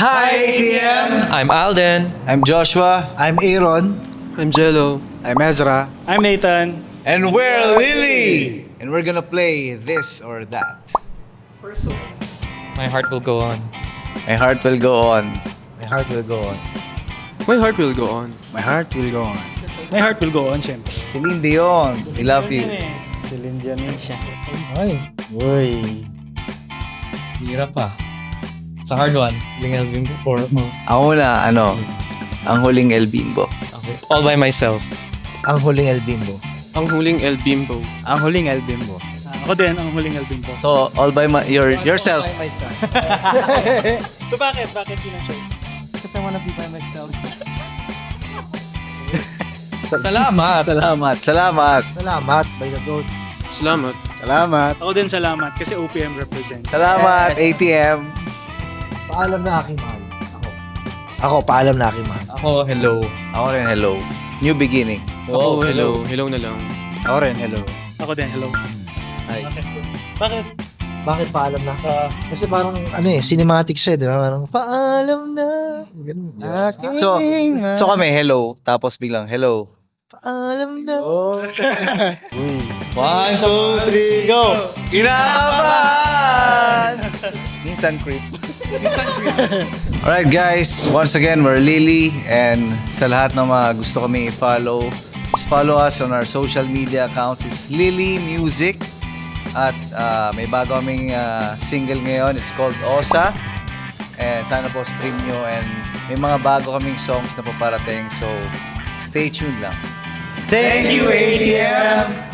Hi, ATM! I'm Alden. I'm Joshua. I'm Aaron. I'm Jello. I'm Ezra. I'm Nathan. And we're Lily! And we're gonna play this or that. My heart will go on. My heart will go on. My heart will go on. My heart will go on. My heart will go on. My heart will go on, syempre. Celine Dion. We love you. Celine Dion siya. Ay, Uy. hirap pa. Sa hard one. Yung Elvin ko. Ako muna, ang huling El Bimbo. All by myself. Ang huling El Bimbo. Ang huling El Bimbo. Ang huling El Bimbo. Ako din, ang huling album ko. So, all by yourself. So bakit? Bakit yun ang choice? Because I wanna be by myself. Salamat. Salamat. Salamat. Salamat by the goat. Salamat. Salamat. Ako din salamat kasi OPM represents. Salamat, Yes. ATM. Paalam na aking mahal. Ako, paalam na aking mahal. Ako, hello. Ako rin, hello. New beginning. Ako, hello. Hello na lang. Ako rin, hello. Ako din, hello. Hi. Bakit? Bakit paalam na? Kasi parang, cinematic siya, di ba? Parang, paalam na. Ganun. Aking So kami, hello. Tapos biglang, hello. paalam na. Uy. 1, 2, 3, go! Kinakabahan! Minsan creep. Alright guys, once again, we're Lily. And sa lahat ng mga gusto kami i-follow, just follow us on our social media accounts. It's Lily Music. At may bago kaming single ngayon. It's called Osa. And sana po stream nyo. And may mga bago kaming songs na paparating. So, stay tuned lang. Thank you, ATM!